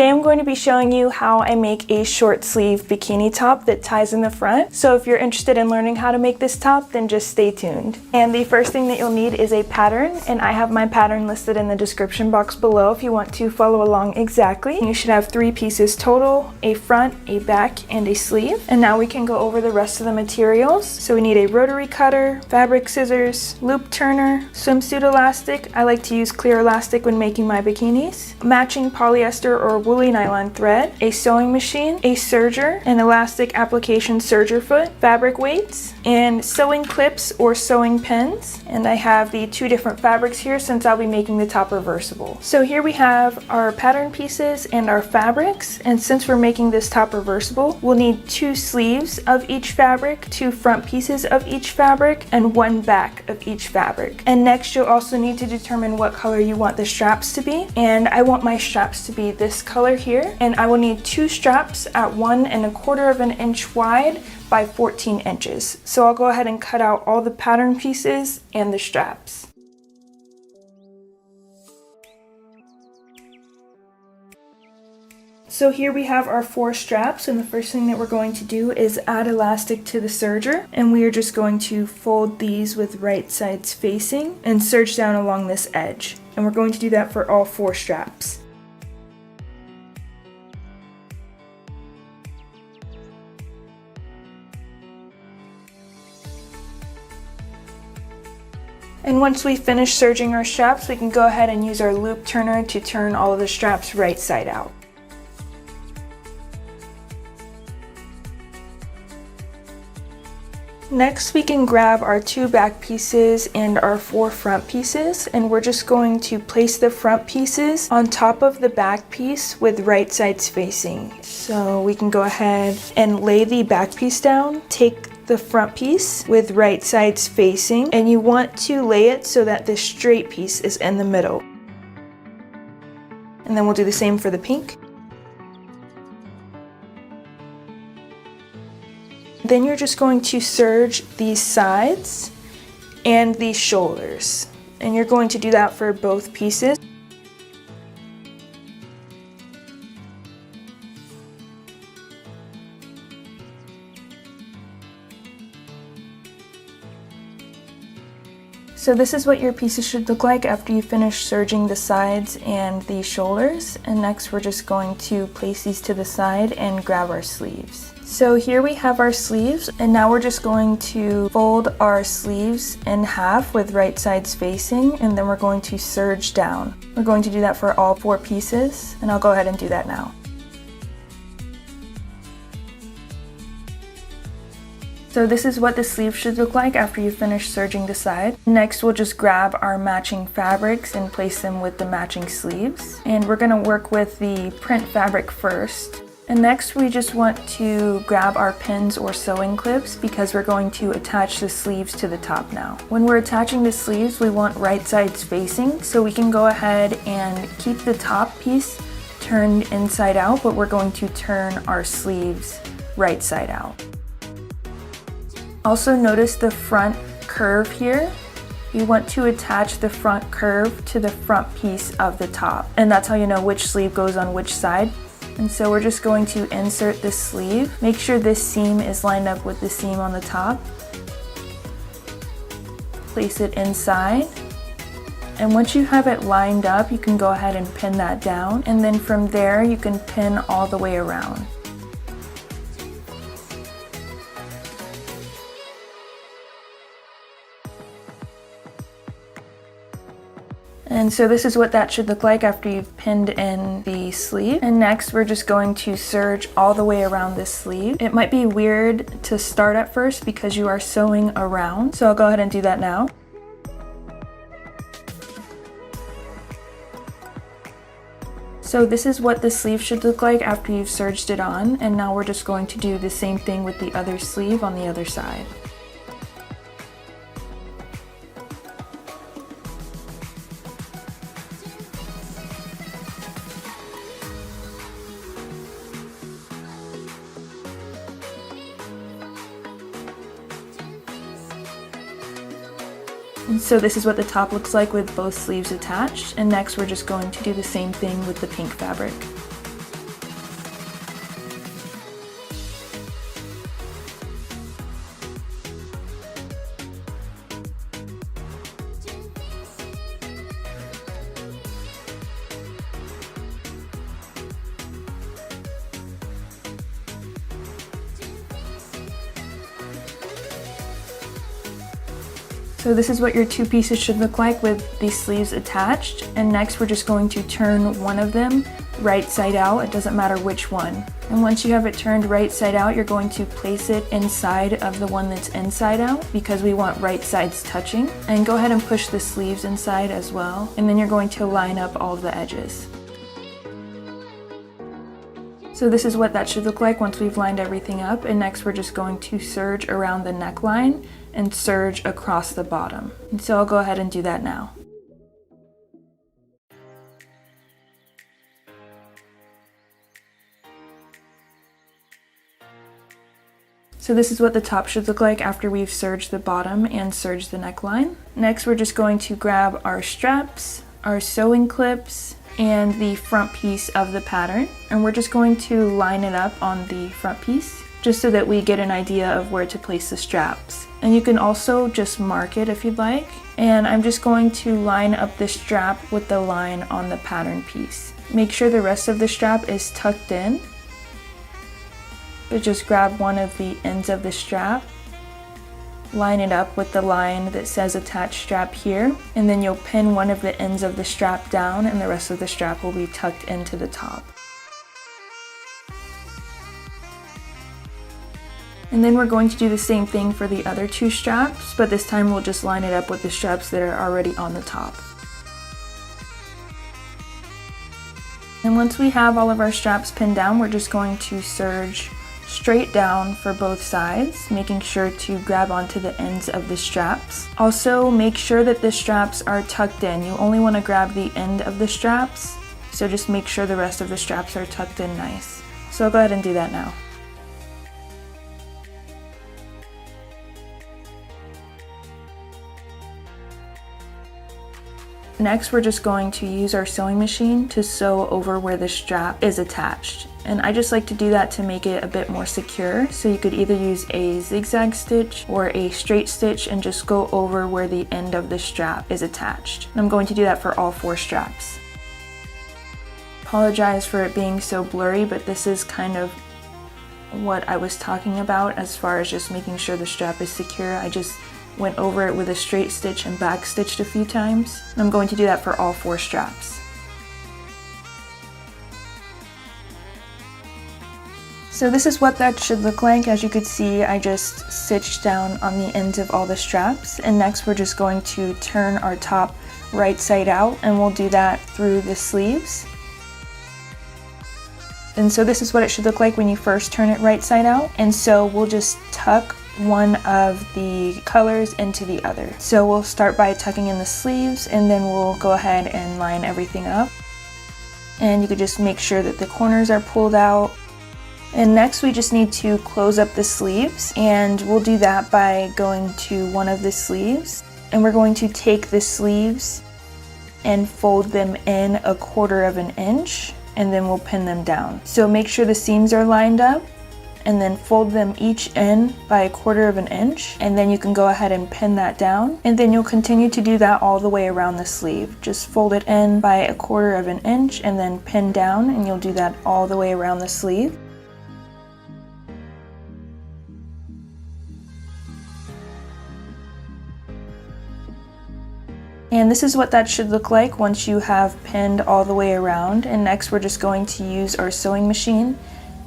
Today I'm going to be showing you how I make a short sleeve bikini top that ties in the front. So if you're interested in learning how to make this top, then just stay tuned. And the first thing that you'll need is a pattern, and I have my pattern listed in the description box below if you want to follow along exactly. You should have 3 pieces total, a front, a back, and a sleeve. And now we can go over the rest of the materials. So we need a rotary cutter, fabric scissors, loop turner, swimsuit elastic. I like to use clear elastic when making my bikinis, matching polyester or woolly nylon thread, a sewing machine, a serger, an elastic application serger foot, fabric weights, and sewing clips or sewing pins. And I have the 2 different fabrics here since I'll be making the top reversible. So here we have our pattern pieces and our fabrics, and since we're making this top reversible, we'll need 2 sleeves of each fabric, 2 front pieces of each fabric, and 1 back of each fabric. And next you'll also need to determine what color you want the straps to be, and I want my straps to be this color here, and I will need 2 straps at 1 1/4 inch wide by 14 inches. So I'll go ahead and cut out all the pattern pieces and the straps. So here we have our 4 straps, and the first thing that we're going to do is add elastic to the serger, and we are just going to fold these with right sides facing and serge down along this edge. And we're going to do that for all 4 straps. And once we finish serging our straps, we can go ahead and use our loop turner to turn all of the straps right side out. Next, we can grab our 2 back pieces and our 4 front pieces, and we're just going to place the front pieces on top of the back piece with right sides facing. So we can go ahead and lay the back piece down, take the front piece with right sides facing, and you want to lay it so that this straight piece is in the middle. And then we'll do the same for the pink. Then you're just going to serge these sides and these shoulders, and you're going to do that for both pieces. So this is what your pieces should look like after you finish serging the sides and the shoulders. And next we're just going to place these to the side and grab our sleeves. So here we have our sleeves, and now we're just going to fold our sleeves in half with right sides facing, and then we're going to serge down. We're going to do that for all 4 pieces, and I'll go ahead and do that now. So this is what the sleeve should look like after you finish serging the side. Next, we'll just grab our matching fabrics and place them with the matching sleeves. And we're gonna work with the print fabric first. And next, we just want to grab our pins or sewing clips because we're going to attach the sleeves to the top now. When we're attaching the sleeves, we want right sides facing, so we can go ahead and keep the top piece turned inside out, but we're going to turn our sleeves right side out. Also notice the front curve here. You want to attach the front curve to the front piece of the top, and that's how you know which sleeve goes on which side. And so we're just going to insert this sleeve. Make sure this seam is lined up with the seam on the top. Place it inside. And once you have it lined up, you can go ahead and pin that down. And then from there, you can pin all the way around. And so this is what that should look like after you've pinned in the sleeve. And next we're just going to serge all the way around this sleeve. It might be weird to start at first because you are sewing around, so I'll go ahead and do that now. So this is what the sleeve should look like after you've serged it on, and now we're just going to do the same thing with the other sleeve on the other side. And so this is what the top looks like with both sleeves attached, and next we're just going to do the same thing with the pink fabric. So this is what your two pieces should look like with the sleeves attached. And next we're just going to turn one of them right side out. It doesn't matter which one. And once you have it turned right side out, you're going to place it inside of the one that's inside out because we want right sides touching. And go ahead and push the sleeves inside as well. And then you're going to line up all of the edges. So this is what that should look like once we've lined everything up. And next we're just going to serge around the neckline and serge across the bottom. And so I'll go ahead and do that now. So this is what the top should look like after we've serged the bottom and serged the neckline. Next we're just going to grab our straps, our sewing clips, and the front piece of the pattern, and we're just going to line it up on the front piece just so that we get an idea of where to place the straps. And you can also just mark it if you'd like. And I'm just going to line up the strap with the line on the pattern piece. Make sure the rest of the strap is tucked in, but just grab one of the ends of the strap, line it up with the line that says attached strap here, and then you'll pin one of the ends of the strap down and the rest of the strap will be tucked into the top. And then we're going to do the same thing for the other two straps, but this time we'll just line it up with the straps that are already on the top. And once we have all of our straps pinned down, we're just going to serge straight down for both sides, making sure to grab onto the ends of the straps. Also, make sure that the straps are tucked in. You only want to grab the end of the straps, so just make sure the rest of the straps are tucked in nice. So I'll go ahead and do that now. Next, we're just going to use our sewing machine to sew over where the strap is attached. And I just like to do that to make it a bit more secure. So you could either use a zigzag stitch or a straight stitch and just go over where the end of the strap is attached. And I'm going to do that for all 4 straps. Apologize for it being so blurry, but this is kind of what I was talking about as far as just making sure the strap is secure. I just went over it with a straight stitch and back stitched a few times. I'm going to do that for all 4 straps. So this is what that should look like. As you could see, I just stitched down on the ends of all the straps, and next we're just going to turn our top right side out, and we'll do that through the sleeves. And so this is what it should look like when you first turn it right side out. And so we'll just tuck one of the colors into the other. So we'll start by tucking in the sleeves, and then we'll go ahead and line everything up. And you could just make sure that the corners are pulled out. And next we just need to close up the sleeves, and we'll do that by going to one of the sleeves, and we're going to take the sleeves and fold them in 1/4 inch, and then we'll pin them down. So make sure the seams are lined up, and then fold them each in by 1/4 inch, and then you can go ahead and pin that down, and then you'll continue to do that all the way around the sleeve. Just fold it in by 1/4 inch and then pin down, and you'll do that all the way around the sleeve. And this is what that should look like once you have pinned all the way around. And next we're just going to use our sewing machine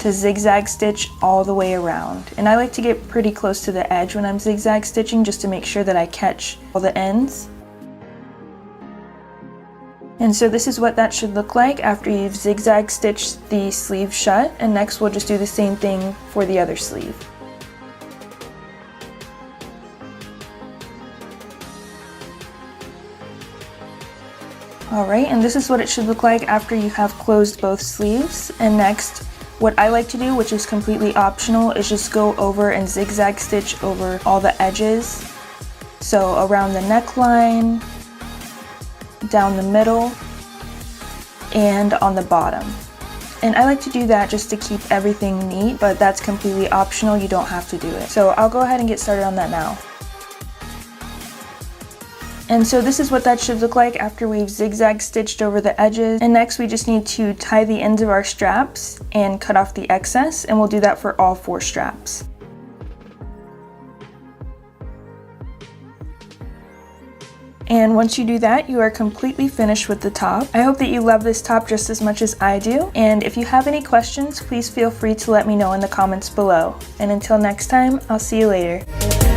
to zigzag stitch all the way around. And I like to get pretty close to the edge when I'm zigzag stitching just to make sure that I catch all the ends. And so this is what that should look like after you've zigzag stitched the sleeve shut. And next we'll just do the same thing for the other sleeve. Alright, and this is what it should look like after you have closed both sleeves. And next, what I like to do, which is completely optional, is just go over and zigzag stitch over all the edges. So around the neckline, down the middle, and on the bottom. And I like to do that just to keep everything neat, but that's completely optional, you don't have to do it. So I'll go ahead and get started on that now. And so this is what that should look like after we've zigzag stitched over the edges. And next we just need to tie the ends of our straps and cut off the excess, and we'll do that for all 4 straps. And once you do that, you are completely finished with the top. I hope that you love this top just as much as I do. And if you have any questions, please feel free to let me know in the comments below. And until next time, I'll see you later.